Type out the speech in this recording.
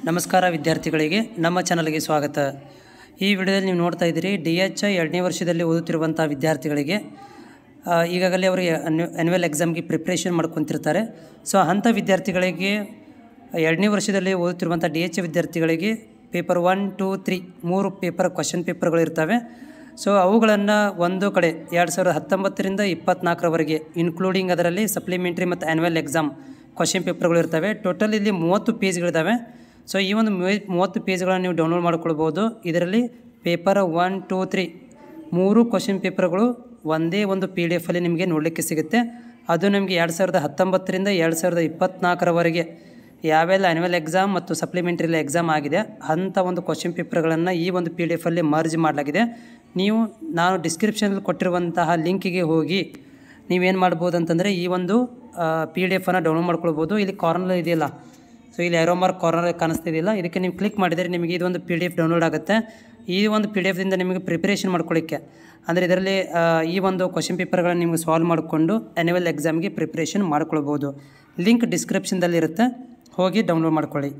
ನಮಸ್ಕಾರ ವಿದ್ಯಾರ್ಥಿಗಳಿಗೆ ನಮ್ಮ ಚಾನಲ್ಗೆ ಸ್ವಾಗತ. ಈ ವಿಡಿಯೋದಲ್ಲಿ ನೀವು ನೋಡ್ತಾ ಇದ್ದೀರಿ DHI 2ನೇ ವರ್ಷದಲ್ಲಿ ಓದುತ್ತಿರುವಂಥ ವಿದ್ಯಾರ್ಥಿಗಳಿಗೆ ಈಗಾಗಲೇ ಅವರು ಆ್ಯನ್ಯುವಲ್ ಎಕ್ಸಾಮ್ಗೆ ಪ್ರಿಪ್ರೇಷನ್ ಮಾಡ್ಕೊತಿರ್ತಾರೆ. ಸೊ ಅಂಥ ವಿದ್ಯಾರ್ಥಿಗಳಿಗೆ 2ನೇ ವರ್ಷದಲ್ಲಿ ಓದುತ್ತಿರುವಂಥ DHI ವಿದ್ಯಾರ್ಥಿಗಳಿಗೆ ಪೇಪರ್ 1, 2, 3 3 ಪೇಪರ್ ಕ್ವಶನ್ ಪೇಪರ್ಗಳು ಇರ್ತವೆ. ಸೊ ಅವುಗಳನ್ನು ಒಂದು ಕಡೆ 2019ರಿಂದ 24ರವರೆಗೆ ಇನ್ಕ್ಲೂಡಿಂಗ್ ಅದರಲ್ಲಿ ಸಪ್ಲಿಮೆಂಟ್ರಿ ಮತ್ತು ಆ್ಯನ್ಯುವಲ್ ಎಕ್ಸಾಮ್ ಕ್ವಶನ್ ಪೇಪರ್ಗಳು ಇರ್ತವೆ. ಟೋಟಲ್ ಇಲ್ಲಿ 30 ಪೇಜ್ಗಳಿದ್ದಾವೆ. ಸೊ ಈ ಒಂದು 30 ಪೇಜ್ಗಳನ್ನು ನೀವು ಡೌನ್ಲೋಡ್ ಮಾಡ್ಕೊಳ್ಬೋದು. ಇದರಲ್ಲಿ ಪೇಪರ್ 1, 2, 3 3 ಕ್ವಶನ್ ಪೇಪರ್ಗಳು ಒಂದೇ ಒಂದು PDF ಅಲ್ಲಿ ನಿಮಗೆ ನೋಡಲಿಕ್ಕೆ ಸಿಗುತ್ತೆ. ಅದು ನಿಮಗೆ 2019ರಿಂದ 2024ರವರೆಗೆ ಯಾವೆಲ್ಲ ಆ್ಯನ್ಯುವಲ್ ಎಕ್ಸಾಮ್ ಮತ್ತು ಸಪ್ಲಿಮೆಂಟ್ರಿ ಎಕ್ಸಾಮ್ ಆಗಿದೆ ಅಂಥ ಒಂದು ಕ್ವಶನ್ ಪೇಪರ್ಗಳನ್ನು ಈ ಒಂದು PDF ಅಲ್ಲಿ ಮರ್ಜ್ ಮಾಡಲಾಗಿದೆ. ನೀವು ನಾನು ಡಿಸ್ಕ್ರಿಪ್ಷನಲ್ಲಿ ಕೊಟ್ಟಿರುವಂತಹ ಲಿಂಕಿಗೆ ಹೋಗಿ ನೀವೇನು ಮಾಡ್ಬೋದು ಅಂತಂದರೆ ಈ ಒಂದು PDF ಅನ್ನು ಡೌನ್ಲೋಡ್ ಮಾಡ್ಕೊಳ್ಬೋದು. ಇಲ್ಲಿ ಕಾರ್ನರ್ ಇದೆಯಲ್ಲ, ಸೊ ಇಲ್ಲಿ ಏರೋ ಮಾರ್ಕ್ ಕಾರ್ನರ್ ಕಾಣಿಸ್ತಿದೆಯಲ್ಲ, ಇದಕ್ಕೆ ನೀವು ಕ್ಲಿಕ್ ಮಾಡಿದರೆ ನಿಮಗೆ ಇದೊಂದು PDF ಡೌನ್ಲೋಡ್ ಆಗುತ್ತೆ. ಈ ಒಂದು PDF ದಿಂದ ನಿಮಗೆ ಪ್ರಿಪ್ರೇಷನ್ ಮಾಡ್ಕೊಳ್ಳಿಕ್ಕೆ ಅಂದರೆ ಇದರಲ್ಲಿ ಈ ಒಂದು ಕ್ವಶನ್ ಪೇಪರ್ಗಳನ್ನು ನಿಮಗೆ ಸಾಲ್ವ್ ಮಾಡಿಕೊಂಡು ಆ್ಯನ್ಯುವಲ್ ಎಕ್ಸಾಮ್ಗೆ ಪ್ರಿಪ್ರೇಷನ್ ಮಾಡ್ಕೊಳ್ಬೋದು. ಲಿಂಕ್ ಡಿಸ್ಕ್ರಿಪ್ಷನ್ದಲ್ಲಿರುತ್ತೆ, ಹೋಗಿ ಡೌನ್ಲೋಡ್ ಮಾಡ್ಕೊಳ್ಳಿ.